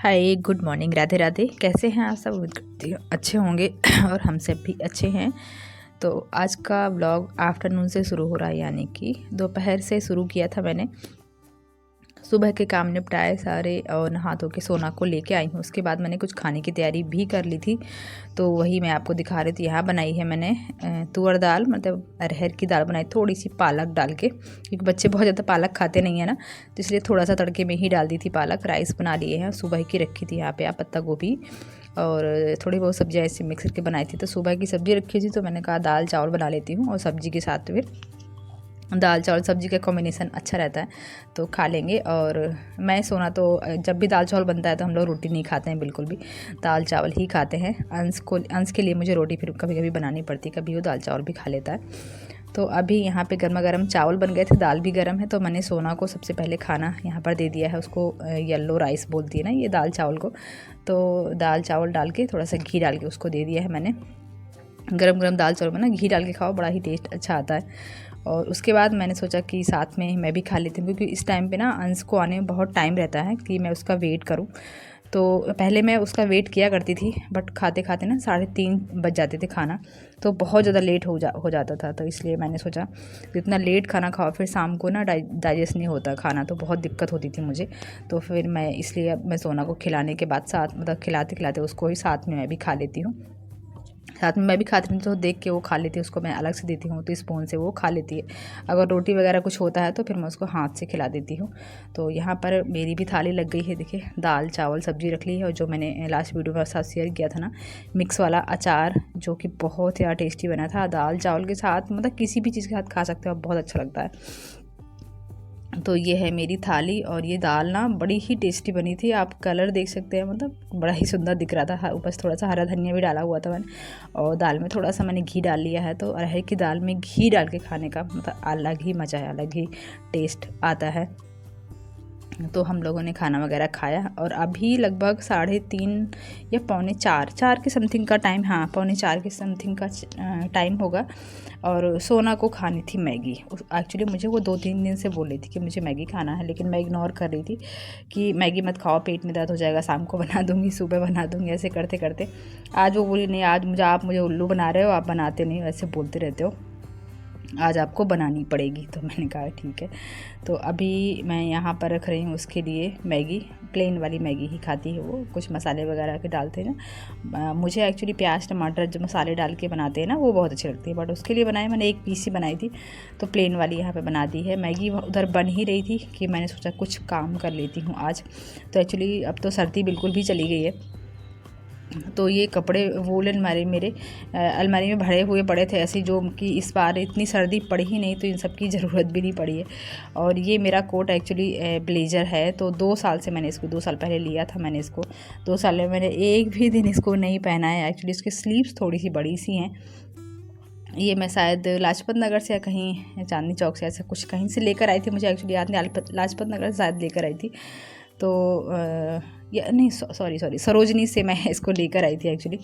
हाय, good morning, Radhe Radhe. कैसे हैं आप सब? उम्मीद करती हूँ अच्छे होंगे और हम सब भी अच्छे हैं। तो आज का व्लॉग आफ्टरनून से शुरू हो रहा है, यानी कि दोपहर से शुरू किया था मैंने। सुबह के काम निपटाए सारे और नहा धो के सोना को लेके आई हूँ। उसके बाद मैंने कुछ खाने की तैयारी भी कर ली थी, तो वही मैं आपको दिखा रही थी। यहाँ बनाई है मैंने तुअर दाल, मतलब अरहर की दाल बनाई, थोड़ी सी पालक डाल के, क्योंकि बच्चे बहुत ज़्यादा पालक खाते नहीं है ना, तो इसलिए थोड़ा सा तड़के में ही डाल दी थी पालक। राइस बना लिए हैं, सुबह की रखी थी यहाँ पे पत्ता गोभी और थोड़ी बहुत सब्जियाँ ऐसे मिक्स करके बनाई थी। तो सुबह की सब्ज़ी रखी थी, तो मैंने कहा दाल चावल बना लेती हूँ और सब्ज़ी के साथ फिर दाल चावल सब्ज़ी का कॉम्बिनेशन अच्छा रहता है तो खा लेंगे। और मैं सोना तो जब भी दाल चावल बनता है तो हम लोग रोटी नहीं खाते हैं, बिल्कुल भी दाल चावल ही खाते हैं। अंश के लिए मुझे रोटी फिर कभी कभी बनानी पड़ती, कभी वो दाल चावल भी खा लेता है। तो अभी यहाँ पे गर्मा गर्म चावल बन गए थे, दाल भी गर्म है, तो मैंने सोना को सबसे पहले खाना यहाँ पर दे दिया है। उसको येलो राइस बोलती है ना ये दाल चावल को, तो दाल चावल डाल के थोड़ा सा घी डाल के उसको दे दिया है मैंने। गरम गरम दाल चावल में ना घी डाल के खाओ, बड़ा ही टेस्ट अच्छा आता है। और उसके बाद मैंने सोचा कि साथ में मैं भी खा लेती हूँ, क्योंकि इस टाइम पे ना अंश को आने में बहुत टाइम रहता है कि मैं उसका वेट करूँ। तो पहले मैं उसका वेट किया करती थी, बट खाते खाते ना 3:30 बज जाते थे खाना, तो बहुत ज़्यादा लेट हो जाता था। तो इसलिए मैंने सोचा जितना लेट खाना खाओ फिर शाम को ना डाइजेस्ट नहीं होता खाना, तो बहुत दिक्कत होती थी मुझे। तो फिर मैं इसलिए अब मैं सोना को खिलाने के बाद साथ, मतलब खिलाते खिलाते उसको ही साथ में मैं भी खा लेती हूँ। साथ में मैं भी खाती हूँ, तो देख के वो खा लेती है, उसको मैं अलग से देती हूँ तो स्पून से वो खा लेती है। अगर रोटी वगैरह कुछ होता है तो फिर मैं उसको हाथ से खिला देती हूँ। तो यहाँ पर मेरी भी थाली लग गई है, देखिए दाल चावल सब्जी रख ली है, और जो मैंने लास्ट वीडियो में साथ शेयर किया था ना, मिक्स वाला अचार, जो कि बहुत ज़्यादा टेस्टी बना था दाल चावल के साथ, मतलब किसी भी चीज़ के साथ खा सकते हो, बहुत अच्छा लगता है। तो ये है मेरी थाली, और ये दाल ना बड़ी ही टेस्टी बनी थी। आप कलर देख सकते हैं, मतलब बड़ा ही सुंदर दिख रहा था। ऊपर से थोड़ा सा हरा धनिया भी डाला हुआ था मैंने, और दाल में थोड़ा सा मैंने घी डाल लिया है। तो अरहर की दाल में घी डाल के खाने का मतलब अलग ही मज़ा है, अलग ही टेस्ट आता है। तो हम लोगों ने खाना वगैरह खाया, और अभी लगभग 3:30 या 4:45 के समथिंग का टाइम, हाँ 4:45 के समथिंग का टाइम होगा। और सोना को खानी थी मैगी। एक्चुअली मुझे वो 2-3 दिन से बोल रही थी कि मुझे मैगी खाना है, लेकिन मैं इग्नोर कर रही थी कि मैगी मत खाओ, पेट में दर्द हो जाएगा, शाम को बना दूँगी, सुबह बना दूँगी, ऐसे करते करते आज वो बोली नहीं, आज आप मुझे उल्लू बना रहे हो, आप बनाते नहीं हो, ऐसे बोलते रहते हो, आज आपको बनानी पड़ेगी। तो मैंने कहा ठीक है। तो अभी मैं यहाँ पर रख रही हूँ उसके लिए मैगी, प्लेन वाली मैगी ही खाती है वो, कुछ मसाले वगैरह के डालते हैं ना। मुझे एक्चुअली प्याज टमाटर जो मसाले डाल के बनाते हैं ना, वो बहुत अच्छे लगते हैं, बट उसके लिए बनाई मैंने एक पीस ही बनाई थी, तो प्लेन वाली यहाँ पे बना दी है। मैगी उधर बन ही रही थी कि मैंने सोचा कुछ काम कर लेती हूँ आज। तो एक्चुअली अब तो सर्दी बिल्कुल भी चली गई है, तो ये कपड़े वूलन मेरे अलमारी में भरे हुए पड़े थे ऐसे, जो कि इस बार इतनी सर्दी पड़ी ही नहीं, तो इन सब की ज़रूरत भी नहीं पड़ी है। और ये मेरा कोट एक्चुअली ब्लेज़र है, तो 2 साल से मैंने इसको, 2 साल पहले लिया था मैंने इसको, 2 साल में मैंने एक भी दिन इसको नहीं पहना है। एक्चुअली इसकी स्लीव्स थोड़ी सी बड़ी सी हैं। ये मैं शायद लाजपत नगर से या कहीं चांदनी चौक से ऐसा कुछ कहीं से लेकर आई थी, मुझे एक्चुअली याद नहीं, लाजपत नगर से शायद लेकर आई थी। तो या नहीं, सॉरी सरोजनी से मैं इसको लेकर आई थी एक्चुअली।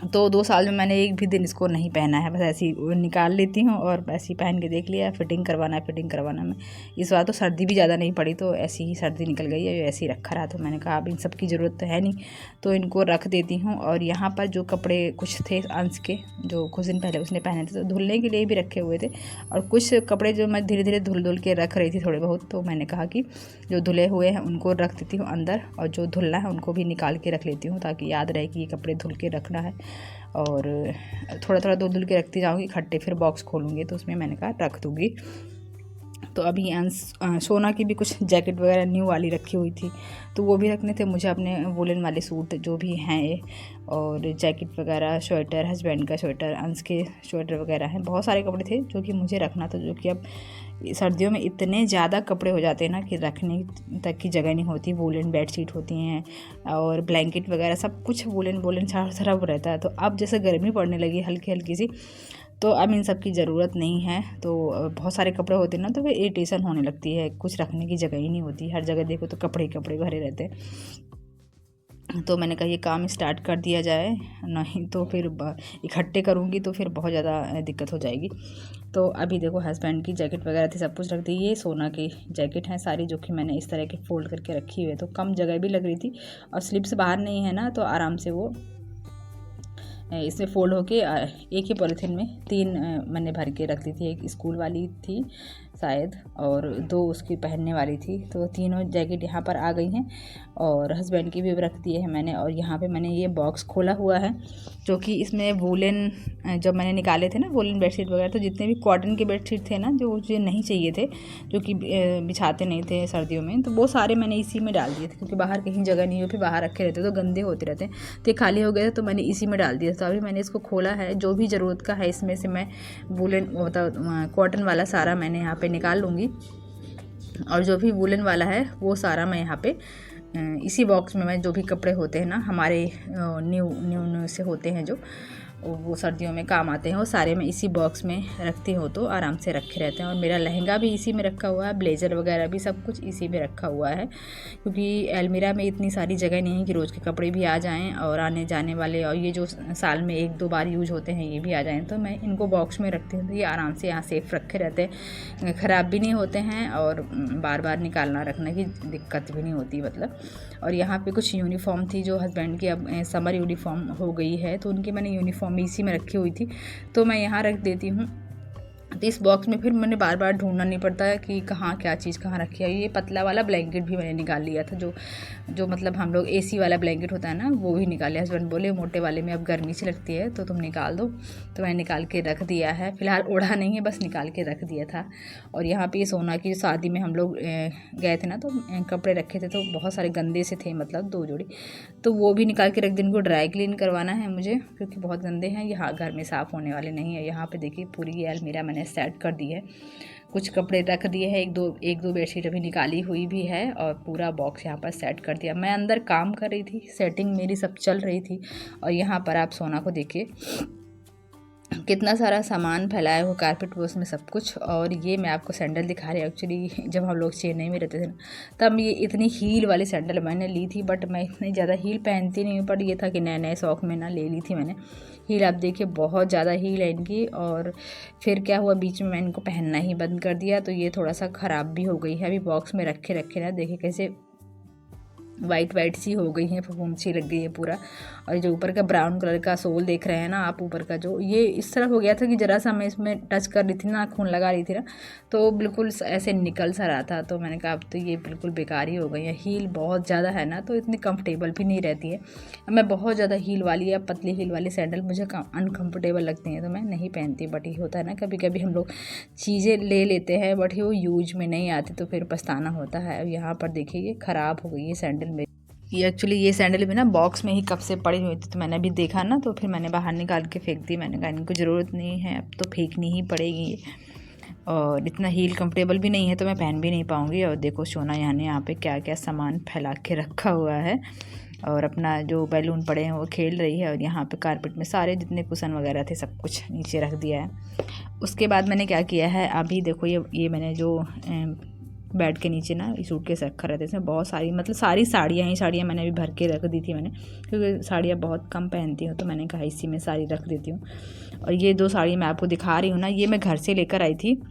तो 2 साल में मैंने एक भी दिन इसको नहीं पहना है, बस ऐसे ही निकाल लेती हूँ और ऐसे ही पहन के देख लिया, फिटिंग करवाना है। मैं इस बार तो सर्दी भी ज़्यादा नहीं पड़ी, तो ऐसी ही सर्दी निकल गई है, ऐसे ही रखा रहा। तो मैंने कहा अब इन सब की ज़रूरत तो है नहीं, तो इनको रख देती हूँ। और यहाँ पर जो कपड़े कुछ थे अंश के, जो कुछ दिन पहले उसने पहने थे, तो धुलने के लिए भी रखे हुए थे, और कुछ कपड़े जो मैं धीरे धीरे धुल के रख रही थी थोड़े बहुत, तो मैंने कहा कि जो धुले हुए हैं उनको रख देती हूँ अंदर, और जो धुलना है उनको भी निकाल के रख लेती हूँ, ताकि याद रहे कि ये कपड़े धुल के रखना है। और थोड़ा थोड़ा धुल के रखती जाऊँगी, इकट्ठे फिर बॉक्स खोलूँगी तो उसमें मैंने कहा रख दूँगी। तो अभी सोना की भी कुछ जैकेट वगैरह न्यू वाली रखी हुई थी, तो वो भी रखने थे मुझे, अपने वुलन वाले सूट जो भी हैं ये, और जैकेट वगैरह, स्वेटर, हस्बैंड का स्वेटर, अंश के स्वेटर वगैरह हैं। बहुत सारे कपड़े थे जो कि मुझे रखना था, जो कि अब सर्दियों में इतने ज़्यादा कपड़े हो जाते हैं ना कि रखने तक की जगह नहीं होती। वुलन बेडशीट होती हैं और ब्लैंकेट वगैरह सब कुछ वुलन चारों तरफ रहता है। तो अब जैसे गर्मी पड़ने लगी हल्की हल्की सी, तो अब इन सब की ज़रूरत नहीं है। तो बहुत सारे कपड़े होते हैं ना, तो फिर इरिटेशन होने लगती है, कुछ रखने की जगह ही नहीं होती, हर जगह देखो तो कपड़े कपड़े भरे रहते हैं। तो मैंने कहा ये काम स्टार्ट कर दिया जाए, नहीं तो फिर इकट्ठे करूँगी तो फिर बहुत ज़्यादा दिक्कत हो जाएगी। तो अभी देखो हस्बैंड की जैकेट वगैरह थी, सब कुछ रख दी। ये सोना की जैकेट है सारी, जो कि मैंने इस तरह के फ़ोल्ड करके रखी हुई है, तो कम जगह भी लग रही थी और स्लिप्स बाहर नहीं है ना, तो आराम से वो इसमें फ़ोल्ड होके एक ही पॉलीथीन में 3 मैंने भर के रख ली थी। एक स्कूल वाली थी शायद और 2 उसकी पहनने वाली थी, तो तीनों जैकेट यहाँ पर आ गई हैं और हस्बैंड की भी रख दिए हैं मैंने। और यहाँ पे मैंने ये बॉक्स खोला हुआ है, जो कि इसमें वूलन जब मैंने निकाले थे ना वूलन बेडशीट वगैरह, तो जितने भी कॉटन के बेडशीट थे ना जो मुझे नहीं चाहिए थे, जो कि बिछाते नहीं थे सर्दियों में, तो वो सारे मैंने इसी में डाल दिए थे, क्योंकि बाहर कहीं जगह नहीं हो, फिर बाहर रखे रहते तो गंदे होते रहते, तो ये खाली हो गए थे, तो मैंने इसी में डाल दिया। तो अभी मैंने इसको खोला है, जो भी ज़रूरत का है इसमें से मैं वूलन मतलब कॉटन वाला सारा मैंने यहाँ पे निकाल लूँगी, और जो भी वूलन वाला है वो सारा मैं यहाँ पे इसी बॉक्स में, मैं जो भी कपड़े होते हैं ना हमारे न्यू से होते हैं जो वो सर्दियों में काम आते हैं, वो सारे मैं इसी बॉक्स में रखती हूँ, तो आराम से रखे रहते हैं। और मेरा लहंगा भी इसी में रखा हुआ है, ब्लेज़र वगैरह भी सब कुछ इसी में रखा हुआ है, क्योंकि अलमीरा में इतनी सारी जगह नहीं है कि रोज़ के कपड़े भी आ जाएं और आने जाने वाले, और ये जो साल में 1-2 बार यूज होते हैं ये भी आ जाएँ, तो मैं इनको बॉक्स में रखती हूँ, तो ये आराम से यहाँ सेफ रखे रहते हैं, ख़राब भी नहीं होते हैं और बार बार निकालना रखने की दिक्कत भी नहीं होती मतलब। और यहाँ पे कुछ यूनिफॉर्म थी जो हस्बैंड की अब समर यूनिफॉर्म हो गई है, तो उनकी मैंने यूनिफॉर्म इसी में रखी हुई थी, तो मैं यहाँ रख देती हूँ। तो इस बॉक्स में फिर मैंने बार बार ढूंढना नहीं पड़ता है कि कहाँ क्या चीज़ कहाँ रखी है। ये पतला वाला ब्लैंकेट भी मैंने निकाल लिया था, जो मतलब हम लोग एसी वाला ब्लैंकेट होता है ना, वो भी निकाल लिया। हस्बैंड बोले मोटे वाले में अब गर्मी से लगती है तो तुम निकाल दो, तो मैंने निकाल के रख दिया है। फिलहाल ओढ़ा नहीं है, बस निकाल के रख दिया था। और यहाँ पे सोना की शादी में हम लोग गए थे ना, तो कपड़े रखे थे, तो बहुत सारे गंदे से थे, मतलब 2 जोड़ी, तो वो भी निकाल के रख दी। इनको ड्राई क्लीन करवाना है मुझे, क्योंकि बहुत गंदे हैं, यहाँ घर में साफ़ होने वाले नहीं है। यहाँ पे देखिए पूरी ये अलमीरा मैंने सेट कर दी है, कुछ कपड़े रख दिए हैं, एक दो बेडशीट अभी निकाली हुई भी है, और पूरा बॉक्स यहाँ पर सेट कर दिया। मैं अंदर काम कर रही थी, सेटिंग मेरी सब चल रही थी, और यहाँ पर आप सोना को देखिए कितना सारा सामान फैलाया हुआ कारपेट वो, उसमें सब कुछ। और ये मैं आपको सैंडल दिखा रही हूँ। एक्चुअली जब हम लोग चेन्नई में रहते थे ना, तब ये इतनी हील वाली सैंडल मैंने ली थी, बट मैं इतनी ज़्यादा हील पहनती नहीं हूँ, पर ये था कि नए नए शौक में ना ले ली थी मैंने हील। आप देखिए बहुत ज़्यादा हील है इनकी। और फिर क्या हुआ, बीच में मैं इनको पहनना ही बंद कर दिया, तो ये थोड़ा सा ख़राब भी हो गई है। अभी बॉक्स में रखे रखे ना देखिए कैसे वाइट सी हो गई है, फफूंद सी लग गई है पूरा। और जो ऊपर का ब्राउन कलर का सोल देख रहे हैं ना आप, ऊपर का जो ये इस तरह हो गया था कि ज़रा सा मैं इसमें टच कर रही थी ना, खून लगा रही थी ना, तो बिल्कुल ऐसे निकल सा रहा था। तो मैंने कहा अब तो ये बिल्कुल बेकार ही हो गई है। हील बहुत ज़्यादा है ना, तो इतनी कंफर्टेबल भी नहीं रहती है। मैं बहुत ज़्यादा हील वाली या पतली हील वाली सैंडल मुझे अनकम्फर्टेबल लगती हैं, तो मैं नहीं पहनती। बट ये होता है ना कभी कभी हम लोग चीज़ें ले लेते हैं, बट वो यूज में नहीं आती, तो फिर पछताना होता है। अब यहाँ पर देखिए ये ख़राब हो गई है सैंडल में। ये एक्चुअली ये सैंडल भी ना बॉक्स में ही कब से पड़ी हुई थी, तो मैंने अभी देखा ना, तो फिर मैंने बाहर निकाल के फेंक दी। मैंने कहा इनको ज़रूरत नहीं है, अब तो फेंकनी ही पड़ेगी, और इतना हील कंफर्टेबल भी नहीं है, तो मैं पहन भी नहीं पाऊँगी। और देखो सोना यहाँ पे क्या क्या सामान फैला के रखा हुआ है, और अपना जो बैलून पड़े हैं वो खेल रही है। और यहाँ पे कारपेट में सारे जितने कुशन वगैरह थे सब कुछ नीचे रख दिया है। उसके बाद मैंने क्या किया है, अभी देखो ये मैंने जो बेड के नीचे ना सूटकेस रखा रहता है, इसमें बहुत सारी मतलब सारी साड़ियाँ मैंने अभी भर के रख दी थी मैंने, क्योंकि साड़ियाँ बहुत कम पहनती हूँ, तो मैंने कहा इसी में सारी रख देती हूँ। और ये 2 साड़ी मैं आपको दिखा रही हूँ ना, ये मैं घर से लेकर आई थी।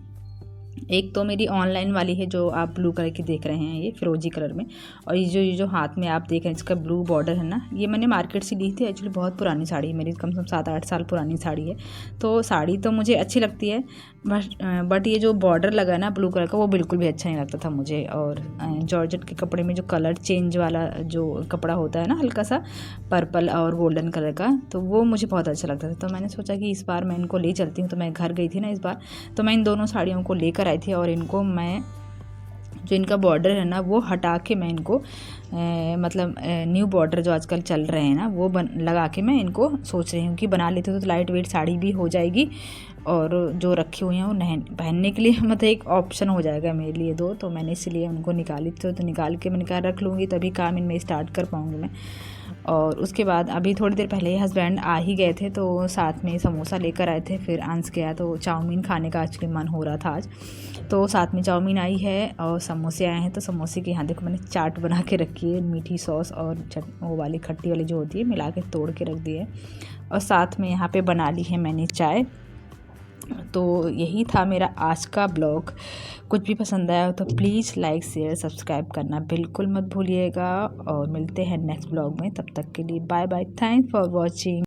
एक तो मेरी ऑनलाइन वाली है जो आप ब्लू कलर की देख रहे हैं, ये फिरोजी कलर में, और ये जो हाथ में आप देख रहे हैं इसका ब्लू बॉर्डर है ना, ये मैंने मार्केट से ली थी। एक्चुअली बहुत पुरानी साड़ी है मेरी, कम से कम 7-8 साल पुरानी साड़ी है। तो साड़ी तो मुझे अच्छी लगती है, बट ये जो बॉर्डर लगा है ना ब्लू कलर का, वो बिल्कुल भी अच्छा नहीं लगता था मुझे। और जॉर्जेट के कपड़े में जो कलर चेंज वाला जो कपड़ा होता है ना, हल्का सा पर्पल और गोल्डन कलर का, तो वो मुझे बहुत अच्छा लगता था। तो मैंने सोचा कि इस बार मैं इनको ले चलती हूँ। तो मैं घर गई थी ना इस बार, तो मैं इन दोनों साड़ियों को लेकर आई थी, और इनको मैं जो इनका बॉर्डर है ना वो हटा के मैं इनको मतलब न्यू बॉर्डर जो आजकल चल रहे हैं ना वो लगा के मैं इनको सोच रही हूँ कि बना लेती हूँ, तो लाइट वेट साड़ी भी हो जाएगी, और जो रखी हुई हैं वो पहनने के लिए मतलब एक ऑप्शन हो जाएगा मेरे लिए 2। तो मैंने इसलिए उनको निकाली थी, तो निकाल के मैंने कहा रख लूँगी, तभी काम इनमें स्टार्ट कर पाऊँगी मैं। और उसके बाद अभी थोड़ी देर पहले हस्बैंड आ ही गए थे, तो साथ में समोसा लेकर आए थे। फिर अंश गया तो चाउमीन खाने का एक्चुअली मन हो रहा था आज, तो साथ में चाउमीन आई है और समोसे आए हैं। तो समोसे के यहाँ देखो मैंने चाट बना के रखी है, मीठी सॉस और वो वाली खट्टी वाली जो होती है मिला के तोड़ के रख दी है। और साथ में यहाँ पे बना ली है मैंने चाय। तो यही था मेरा आज का ब्लॉग। कुछ भी पसंद आया हो तो प्लीज़ लाइक शेयर सब्सक्राइब करना बिल्कुल मत भूलिएगा, और मिलते हैं नेक्स्ट ब्लॉग में। तब तक के लिए bye bye, thanks for watching.